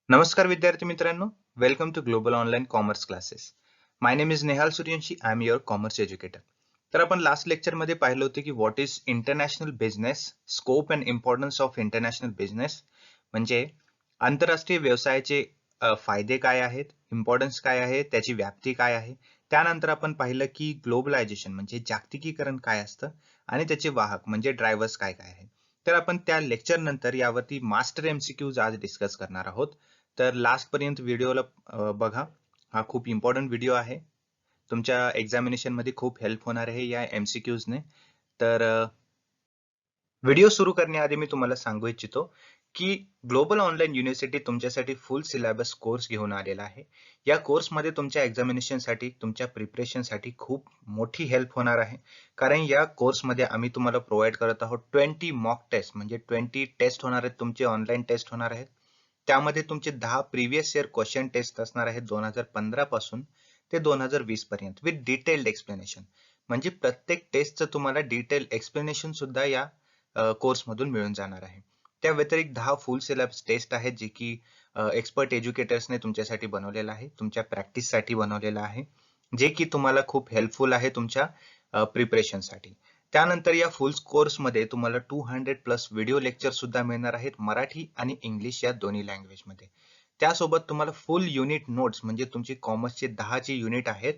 नमस्कार विद्यार्थी मित्रांनो, welcome to global online commerce classes. My name is Nehal Suryavanshi. I am your commerce educator. तर आपण लास्ट लेक्चरमध्ये पाहिलं होतं की what is international business, scope and importance of international business. म्हणजे आंतरराष्ट्रीय व्यवसायाचे फायदे काय आहेत, इम्पॉर्टन्स काय आहे, त्याची व्याप्ती काय आहे. त्यानंतर आपण पाहिलं की ग्लोबलायझेशन म्हणजे जागतिकीकरण काय असतं आणि त्याचे वाहक म्हणजे ड्रायव्हर्स काय काय आहे. तर आपण त्या लेक्चर नंतर यावरती मास्टर एमसीक्यूज आज डिस्कस करणार आहोत. तर लास्ट पर्यंत व्हिडिओला बघा. हा खूप इम्पॉर्टंट व्हिडिओ आहे. तुमच्या एक्झामिनेशन मध्ये खूप हेल्प होणार आहे या एमसीक्यूज ने. तर व्हिडिओ सुरू करण्याआधी मी तुम्हाला सांगू इच्छितो की ग्लोबल ऑनलाईन युनिव्हर्सिटी तुमच्यासाठी फुल सिलेबस कोर्स घेऊन आलेला आहे. या कोर्समध्ये तुमच्या एक्झामिनेशनसाठी, तुमच्या प्रिपरेशनसाठी खूप मोठी हेल्प होणार आहे. कारण या कोर्समध्ये आम्ही तुम्हाला प्रोव्हाइड करत आहोत 20 मॉक टेस्ट, म्हणजे 20 टेस्ट होणार आहेत, तुमचे ऑनलाईन टेस्ट होणार आहेत. त्यामध्ये तुमचे 10 प्रिव्हियस इयर क्वेश्चन टेस्ट असणार आहेत 2015 पासून ते 2020 पर्यंत विथ डिटेल्ड एक्सप्लेनेशन. म्हणजे प्रत्येक टेस्टचं तुम्हाला डिटेल एक्सप्लेनेशन सुद्धा या कोर्समधून मिळून जाणार आहे. त्या व्यतिरिक्त 10 फुल सिलेबस टेस्ट आहेत जे की एक्सपर्ट एज्युकेटर्सने तुमच्यासाठी बनवलेला आहे, तुमच्या प्रॅक्टिससाठी बनवलेला आहे, जे की तुम्हाला खूप हेल्पफुल आहे तुमच्या प्रिपरेशनसाठी. त्यानंतर या फुल कोर्समध्ये तुम्हाला 200 प्लस व्हिडिओ लेक्चर सुद्धा मिळणार आहेत, मराठी आणि इंग्लिश या दोन्ही लँग्वेजमध्ये. त्यासोबत तुम्हाला फुल युनिट नोट्स, म्हणजे तुमचे कॉमर्सचे 10 जे युनिट आहेत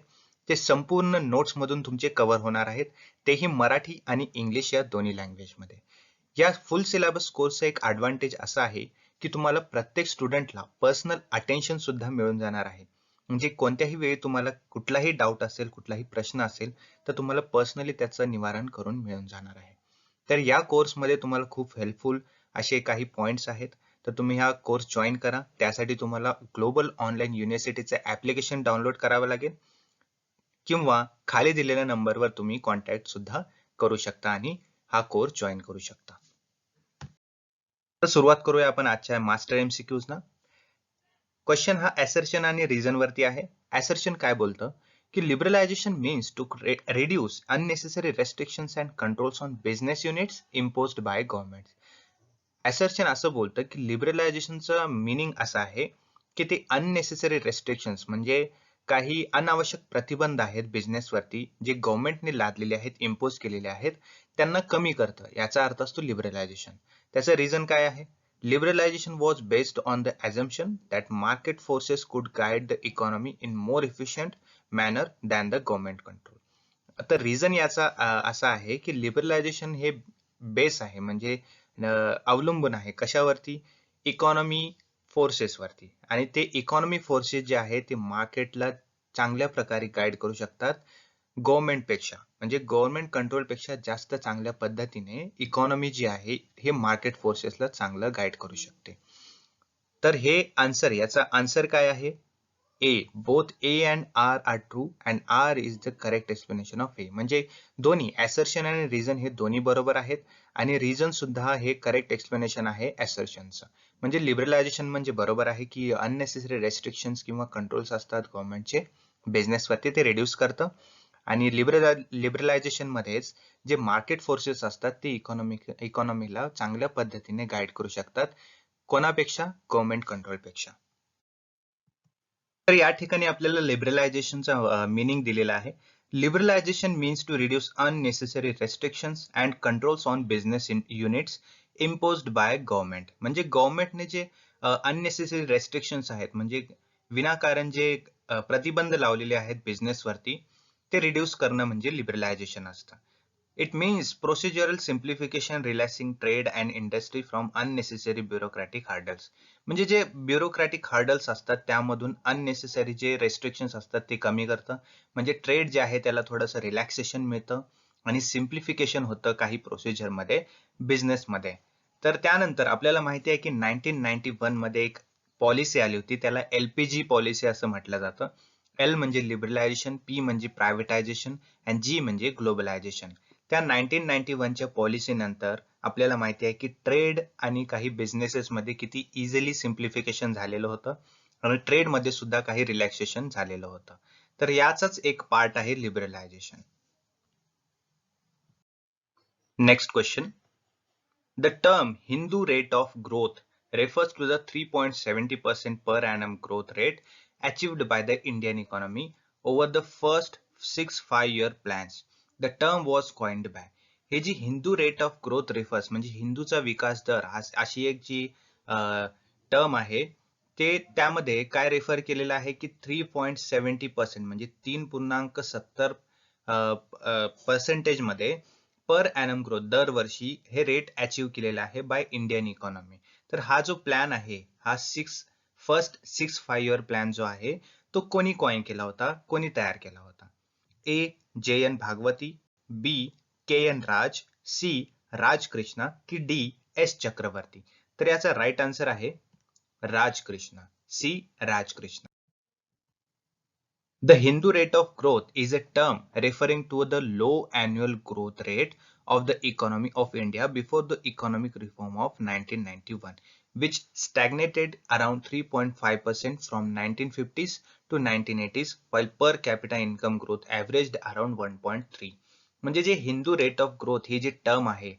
ते संपूर्ण नोट्स मधून तुमचे कव्हर होणार आहेत, तेही मराठी आणि इंग्लिश या दोन्ही लँग्वेजमध्ये. या फुल सिलेबस कोर्सचा एक ऍडव्हान्टेज असा आहे की तुम्हाला प्रत्येक स्टुडंटला पर्सनल अटेन्शन सुद्धा मिळून जाणार आहे. म्हणजे कोणत्याही वेळी तुम्हाला कुठलाही डाऊट असेल, कुठलाही प्रश्न असेल, तर तुम्हाला पर्सनली त्याचं निवारण करून मिळून जाणार आहे. तर या कोर्समध्ये तुम्हाला खूप हेल्पफुल असे काही पॉइंट्स आहेत. तर तुम्ही हा कोर्स जॉईन करा. त्यासाठी तुम्हाला ग्लोबल ऑनलाईन युनिव्हर्सिटीचं ऍप्लिकेशन डाउनलोड करावं लागेल किंवा खाली दिलेल्या नंबरवर तुम्ही कॉन्टॅक्ट सुद्धा करू शकता आणि हा कोर्स जॉईन करू शकता. तर सुरुवात करूया आपण आजच्या मास्टर एमसीक्यूज ना. क्वेश्चन हा असर्शन आणि रिझन वरती आहे. असर्शन काय बोलतं की liberalisation means to reduce unnecessary restrictions and controls on business units imposed by government. Assertion असं बोलतं की लिबरलायझेशनचं मिनिंग असं आहे की ते अननेसेसरी रेस्ट्रिक्शन्स म्हणजे काही अनावश्यक प्रतिबंध आहेत बिझनेसवरती जे गव्हर्नमेंटने लादलेले आहेत, इम्पोज केलेले आहेत, त्यांना कमी करतं. याचा अर्थ असतो लिबरलायझेशन. त्याचं रिझन काय आहे? Liberalization was based on the assumption that market forces could guide the economy in more efficient manner than the government control. आता रिझन याचा असा आहे की लिबरलायझेशन हे बेस आहे, म्हणजे अवलंबून आहे कशावरती? इकॉनॉमी फोर्सेस वरती. आणि ते इकॉनॉमी फोर्सेस जे आहे ते मार्केटला चांगल्या प्रकारे गाईड करू शकतात गव्हर्नमेंट पेक्षा. म्हणजे गव्हर्नमेंट कंट्रोल पेक्षा जास्त चांगल्या पद्धतीने इकॉनॉमी जी आहे हे मार्केट फोर्सेसला चांगलं गाईड करू शकते. तर हे आन्सर, याचा आन्सर काय आहे? A. Both A and R are true and R is the correct explanation of A. म्हणजे दोन्ही असर्शन आणि रिझन हे दोन्ही बरोबर आहेत आणि रिझन सुद्धा हे करेक्ट एक्सप्लेनेशन आहे असर्शनचं. म्हणजे लिबरलायझेशन म्हणजे बरोबर आहे की अननेसेसरी रेस्ट्रिक्शन्स किंवा कंट्रोल्स असतात गव्हर्नमेंटचे बिझनेसवरती, ते रिड्यूस करतं. आणि लिबरलायझेशन मध्येच जे मार्केट फोर्सेस असतात ते इकॉनॉमीला चांगल्या पद्धतीने गाईड करू शकतात. कोणापेक्षा? गव्हर्नमेंट कंट्रोल पेक्षा. तर या ठिकाणी आपल्याला लिबरलायझेशनचा मीनिंग दिलेला आहे. Liberalisation means to reduce unnecessary restrictions and controls on business units imposed by government. म्हणजे गव्हर्नमेंटने जे अननेसेसरी रेस्ट्रिक्शन्स आहेत, म्हणजे विनाकारण जे प्रतिबंध लावलेले आहेत बिझनेसवरती, ते रिड्यूस करणं म्हणजे लिबरलायझेशन असतं. It means procedural simplification, relaxing trade and industry from unnecessary bureaucratic hurdles. म्हणजे जे ब्युरोक्रॅटिक हर्डल्स असतात त्यामधून अननेसेसरी जे रेस्ट्रिक्शन्स असतात ते कमी करतं. म्हणजे ट्रेड जे आहे त्याला थोडंसं रिलॅक्सेशन मिळतं आणि सिम्प्लिफिकेशन होतं काही प्रोसिजरमध्ये, बिझनेसमध्ये. तर त्यानंतर आपल्याला माहिती आहे की 1991 मध्ये एक पॉलिसी आली होती, त्याला एलपीजी पॉलिसी असं म्हटलं जातं. एल म्हणजे लिबरलायझेशन, पी म्हणजे प्रायव्हेटायझेशन आणि जी म्हणजे ग्लोबलायझेशन. त्या 1991 च्या पॉलिसी नंतर आपल्याला माहिती आहे की ट्रेड आणि काही बिझनेसेस मध्ये किती इझिली सिम्प्लिफिकेशन झालेलं होतं आणि ट्रेड मध्ये सुद्धा काही रिलॅक्सेशन झालेलं होतं. तर याचाच एक पार्ट आहे liberalisation. Next question. The term Hindu rate of growth refers to the 3.70% per annum growth rate achieved by the Indian economy over the first 5 year plans. The term was coined by. हे जी Hindu rate of growth refers म्हणजे हिंदूचा विकास दर अशी एक जी term आहे ते त्यामध्ये काय रेफर केलेलं आहे की 3.70% म्हणजे 3.70 पर्सेंटेज मध्ये पर ॲनम ग्रोथ दरवर्षी हे रेट अचीव केलेलं आहे बाय इंडियन इकॉनॉमी. तर हा जो प्लॅन आहे हा फर्स्ट 5 year प्लॅन जो आहे तो कोणी कॉइन केला होता, कोणी तयार केला होता? A J N. Bhagwati, B K N. Raj, C Rajkrishna की डी एस चक्रवर्ती? तर याचा राईट आन्सर आहे Rajkrishna, C Rajkrishna. The Hindu rate of growth is a term referring to the low annual growth rate of the economy of India before the economic reform of 1991, which stagnated around 3.5% from 1950s to 1980s, while per capita income growth averaged around 1.3. म्हणजे जे Hindu rate of growth ही जी term आहे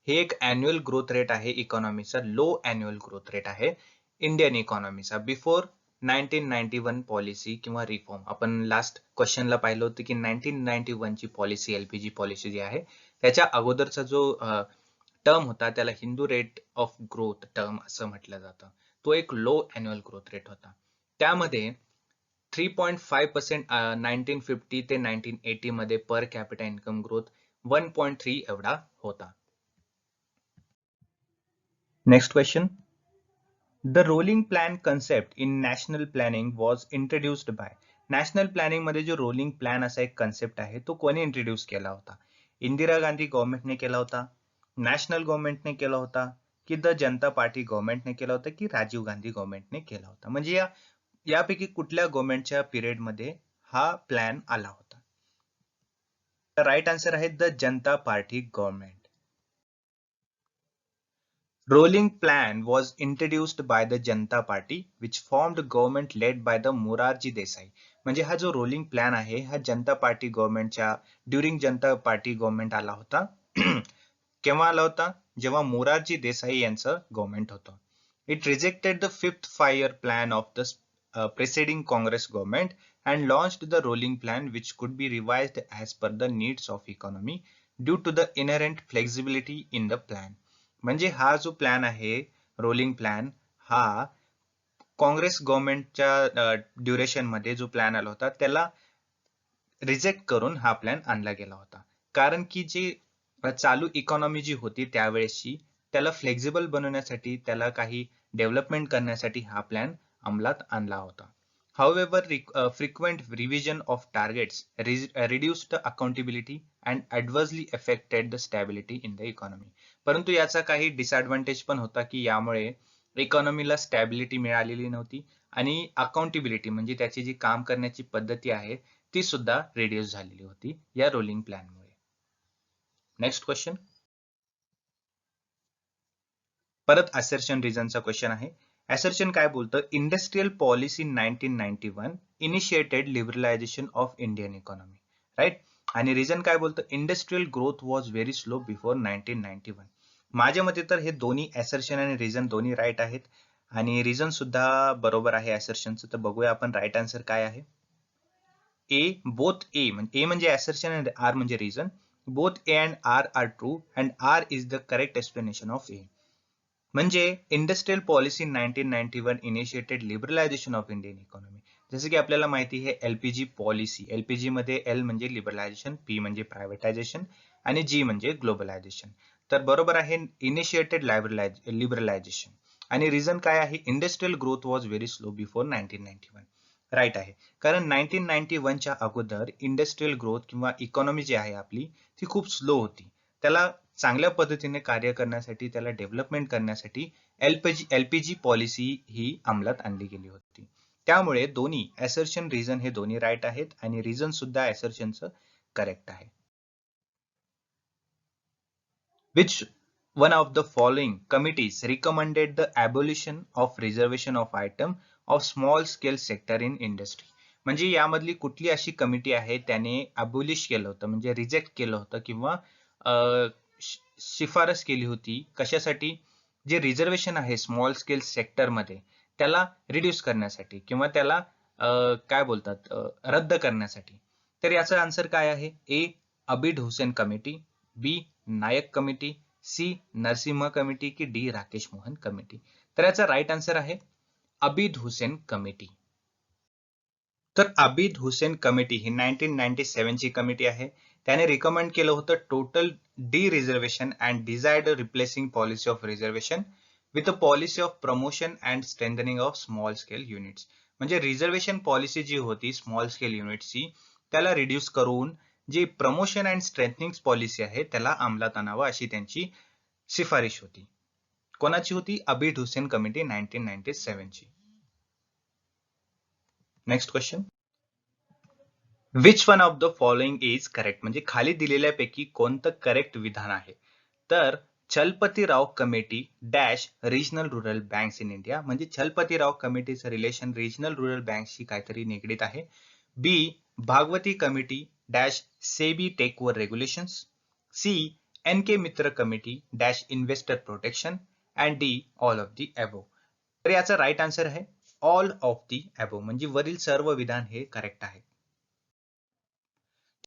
हे एक annual growth rate आहे इकॉनॉमीचा, low annual growth rate आहे इंडियन इकॉनॉमीचा बिफोर 1991 पॉलिसी किंवा रिफॉर्म. आपण लास्ट क्वेश्चनला पाहिलं होतं की 1991 ची पॉलिसी, एलपीजी पॉलिसी जी आहे त्याच्या अगोदरचा जो टर्म होता त्याला Hindu rate of growth term असं म्हटलं जातं. तो एक लो अॅन्युअल ग्रोथ रेट होता. त्यामध्ये 3.5% 1950 ते 1980 मध्ये पर कॅपिटा इन्कम ग्रोथ 1.3 एवढा होता. Next question. The rolling plan concept in national planning was introduced by. National planning मध्ये जो रोलिंग प्लॅन असा एक कन्सेप्ट आहे तो कोणी इंट्रोड्यूस केला होता? इंदिरा गांधी गव्हर्नमेंटने केला होता, नॅशनल गव्हर्नमेंटने केला होता की द जनता पार्टी गव्हर्नमेंटने केला होता की राजीव गांधी गव्हर्नमेंटने केला होता? म्हणजे यापैकी कुठल्या गव्हर्नमेंटच्या पिरियड मध्ये हा प्लॅन आला होता? तर राईट आन्सर आहे the Janata party government. Rolling plan was introduced by the Janata Party, which formed government led by the Morarji Desai. म्हणजे हा जो रोलिंग प्लॅन आहे हा जनता पार्टी गव्हर्नमेंटच्या ड्युरिंग जनता पार्टी गव्हर्नमेंट आला होता. केव्हा आला होता? जेव्हा मोरारजी देसाई यांचं गव्हर्नमेंट होतं. It rejected the 5th 5 year plan of the preceding Congress government and launched the rolling plan which could be revised as per the needs of economy due to the inherent flexibility in the plan. म्हणजे हा जो plan आहे rolling plan हा काँग्रेस गव्हर्नमेंटच्या duration मध्ये जो plan आला होता त्याला रिजेक्ट करून हा प्लॅन आणला गेला होता. कारण की जी चालू इकॉनॉमी जी होती त्यावेळेसची त्याला फ्लेक्झिबल बनवण्यासाठी, त्याला काही डेव्हलपमेंट करण्यासाठी हा प्लॅन अंमलात आणला होता. However, frequent revision of targets reduced the accountability and adversely affected the stability in the economy. परंतु याचा काही डिसएडव्हान्टेज पण होता की यामुळे इकॉनॉमीला स्टॅबिलिटी मिळालेली नव्हती आणि अकाउंटेबिलिटी म्हणजे त्याची जी काम करण्याची पद्धती आहे ती सुद्धा रिड्यूस झालेली होती या रोलिंग प्लॅनमुळे. Next question. परत असर्शन रिझनचा क्वेश्चन आहे. असर्शन काय बोलतं? Industrial policy in 1991 initiated liberalisation of Indian economy. Right. आणि रिझन काय बोलतं? Industrial growth was very slow before 1991. माझ्या मते तर हे दोन्ही असर्शन आणि रिझन दोन्ही राईट आहेत आणि रिझन सुद्धा बरोबर आहे असर्शनचं. तर बघूया आपण राईट आन्सर काय आहे. ए बोथ ए म्हणजे असर्शन आणि आर म्हणजे reason. Both A and R are true and R is the correct explanation of A. म्हणजे industrial policy 1991 initiated liberalisation of Indian economy. जसं की आपल्याला माहिती आहे एलपीजी पॉलिसी, एलपीजी मध्ये एल म्हणजे लिबरलायझेशन, पी म्हणजे प्रायव्हेटायझेशन आणि जी म्हणजे ग्लोबलायझेशन. तर बरोबर आहे इनिशिएटेड लिबरलायझेशन. आणि रिझन काय आहे? Industrial growth was very slow before 1991. Right आहे. कारण 1991 च्या अगोदर इंडस्ट्रियल ग्रोथ किंवा इकॉनॉमी जी आहे आपली ती खूप स्लो होती. त्याला चांगल्या पद्धतीने कार्य करण्यासाठी, त्याला डेव्हलपमेंट करण्यासाठी एलपीजी पॉलिसी ही अंमलात आणली गेली होती. त्यामुळे दोन्ही असर्शन रिझन हे दोन्ही राईट आहेत आणि रिझन सुद्धा असर्शनचं करेक्ट आहे. Which one of the following committees recommended the abolition of reservation of item of small scale sector in industry? म्हणजे यामधली कुठली अशी कमिटी आहे त्याने अबोलिश केलं होतं म्हणजे रिजेक्ट केलं होतं किंवा शिफारस केली होती कशासाठी? जे रिझर्वेशन आहे स्मॉल स्केल सेक्टरमध्ये त्याला रिड्यूस करण्यासाठी किंवा त्याला काय बोलतात रद्द करण्यासाठी. तर याचा आन्सर काय आहे? ए अबिड हुसेन कमिटी, बी नायक कमिटी, सी नरसिम्हा कमिटी की डी राकेश मोहन कमिटी. तर याचा राईट आन्सर आहे अबिद हुसेन कमिटी. तर अबिद हुसेन कमिटी ही 1997 ची कमिटी आहे. त्याने रिकमेंड केलं होतं total D reservation and desired replacing policy of reservation with a policy of promotion and strengthening of small scale units. म्हणजे रिझर्वेशन पॉलिसी जी होती स्मॉल स्केल युनिट्सची त्याला रिड्यूस करून जी प्रमोशन अँड स्ट्रेंथनिंग पॉलिसी आहे त्याला अंमलात आणावं अशी त्यांची शिफारिश होती. कोणाची होती? अबिद हुसेन कमिटी 1997 ची. Next question. Which one of the following is correct? म्हणजे खाली दिलेल्यापैकी कोणतं करेक्ट विधान आहे? तर Chalapatirao committee dash regional rural banks in India, म्हणजे चलपतीराव कमिटीचं रिलेशन रिजनल रुरल बँक्सशी काहीतरी निगडीत आहे. B Bhagwati committee dash SEBI take over regulations, C N K Mitra committee dash investor protection and D all of the above. तर याचा राईट आन्सर आहे all of the एबो, म्हणजे वरील सर्व विधान हे करेक्ट आहे.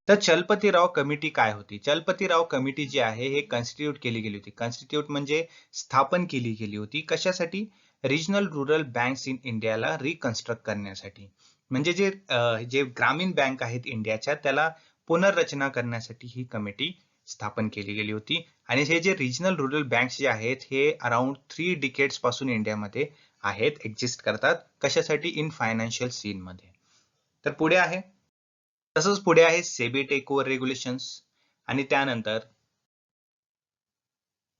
तर चलपतीराव कमिटी काय होती? चलपतीराव कमिटी जी आहे हे कॉन्स्टिट्यूट केली गेली होती. कॉन्स्टिट्यूट म्हणजे स्थापन केली गेली होती. कशासाठी? रिजनल रुरल बँक्स इन इंडियाला रिकन्स्ट्रक्ट करण्यासाठी. म्हणजे जे ग्रामीण बँक आहेत इंडियाच्या त्याला पुनर्रचना करण्यासाठी ही कमिटी स्थापन केली गेली होती. आणि हे जे रिजनल रुरल बँक्स जे आहेत हे अराउंड 3 डिकेड्स पासून इंडियामध्ये आहेत, एक्झिस्ट करतात. कशासाठी? इन फायनान्शियल सीन मध्ये. तर पुढे आहे तसंच पुढे आहे सेबी टेक ओव्हर रेग्युलेशन्स आणि त्यानंतर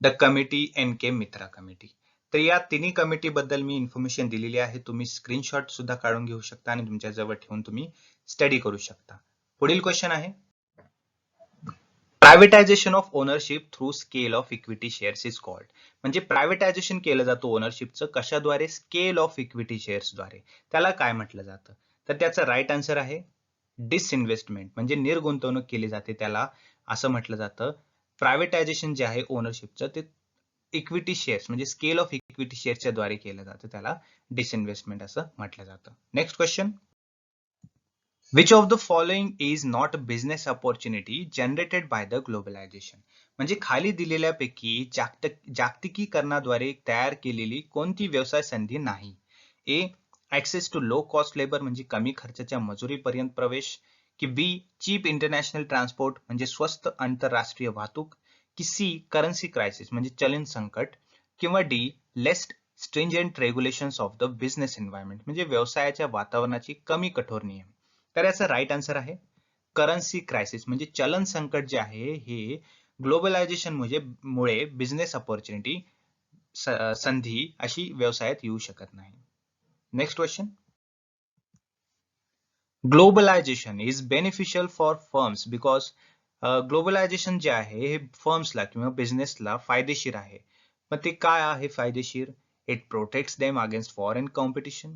द कमिटी एन के मित्रा कमिटी. तर या तिन्ही कमिटी बद्दल मी इन्फॉर्मेशन दिलेली आहे. तुम्ही स्क्रीनशॉट सुद्धा काढून घेऊ शकता आणि तुमच्या जवळ ठेवून तुम्ही स्टडी करू शकता. पुढील क्वेश्चन आहे privatisation of ownership through scale of equity shares is called. म्हणजे प्रायव्हेटायझेशन केलं जातं ओनरशिपचं कशाद्वारे? स्केल ऑफ इक्विटी शेअर्सद्वारे. त्याला काय म्हटलं जातं? तर त्याचा राईट आन्सर आहे डिसइन्व्हेस्टमेंट, म्हणजे निर्गुंतवणूक केली जाते त्याला असं म्हटलं जातं. प्रायव्हेटायझेशन जे आहे ओनरशिपचं ते इक्विटी शेअर्स म्हणजे स्केल ऑफ इक्विटी शेअर्सच्या द्वारे केलं जातं, त्याला डिसइन्व्हेस्टमेंट असं म्हटलं जातं. Next question. Which of the following is not business opportunity generated by the globalisation. म्हणजे खाली दिलेल्यापैकी जागतिकीकरणाद्वारे तयार केलेली कोणती व्यवसाय संधी नाही? A access to low cost labour, म्हणजे कमी खर्चाच्या मजुरीपर्यंत प्रवेश, की बी चीप इंटरनॅशनल ट्रान्सपोर्ट म्हणजे स्वस्त आंतरराष्ट्रीय वाहतूक, की सी करन्सी क्रायसिस म्हणजे चलन संकट, किंवा D less stringent regulations of the business environment म्हणजे व्यवसायाच्या वातावरणाची कमी कठोर नियम. तर याचा राईट आन्सर आहे करन्सी क्रायसिस, म्हणजे चलन संकट जे आहे हे ग्लोबलायझेशन मुळे बिझनेस अपॉर्च्युनिटी संधी अशी व्यवसायात येऊ शकत नाही. Next question. Globalisation is beneficial for firms because globalisation जे आहे हे फर्म्सला किंवा बिझनेसला फायदेशीर आहे. मग ते काय आहे फायदेशीर? It protects them against foreign competition,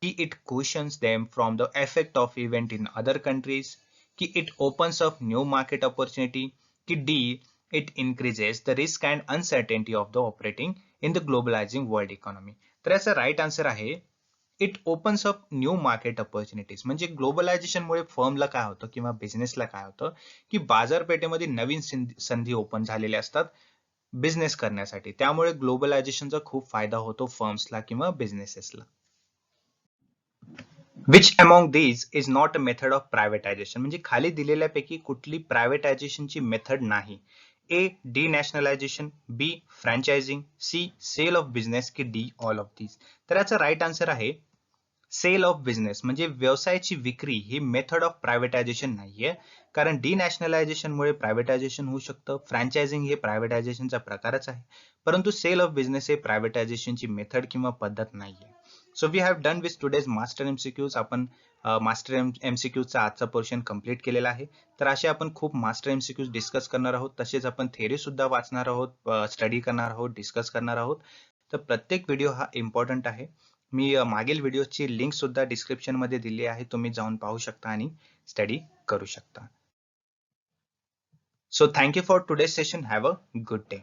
की it cushions them from the effect of event in other countries, की it opens up new market opportunity, की D it increases the risk and uncertainty of the operating in the globalizing world economy. तर याचा right answer आहे it opens up new market opportunities. म्हणजे globalisation मुळे फर्मला काय होतं किंवा बिझनेसला काय होतं की बाजारपेठेमध्ये नवीन संधी ओपन झालेल्या असतात बिझनेस करण्यासाठी. त्यामुळे ग्लोबलायझेशनचा खूप फायदा होतो फर्म्सला किंवा बिझनेसेसला. Which among these is not a method of privatisation. म्हणजे खाली दिलेल्यापैकी कुठली प्रायव्हेटायझेशनची मेथड नाही? A denationalisation, B franchising, C sale of business, की डी ऑल ऑफ दीज. तर याचा राईट आन्सर आहे सेल ऑफ बिझनेस, म्हणजे व्यवसायाची विक्री ही मेथड ऑफ प्रायव्हेटायझेशन नाहीये. कारण डिनॅशनलायझेशनमुळे प्रायव्हेटायझेशन होऊ शकतं, फ्रँचायझिंग हे प्रायव्हेटायझेशनचा प्रकारच आहे, परंतु सेल ऑफ बिझनेस हे प्रायव्हेटायझेशनची मेथड किंवा पद्धत नाहीये. So we have done with today's master MCQs. आपण मास्टर एमसीक्यूजचा आजचा पोर्शन कंप्लीट केलेला आहे. तर असे आपण खूप मास्टर एमसीक्यूज डिस्कस करणार आहोत. तसेच आपण थेअरी सुद्धा वाचणार आहोत, स्टडी करणार आहोत, डिस्कस करणार आहोत. तर प्रत्येक व्हिडिओ हा इम्पॉर्टंट आहे. मी मागील व्हिडिओची लिंक सुद्धा डिस्क्रिप्शन मध्ये दिली आहे, तुम्ही जाऊन पाहू शकता आणि स्टडी करू शकता. So thank you for today's session. Have a good day.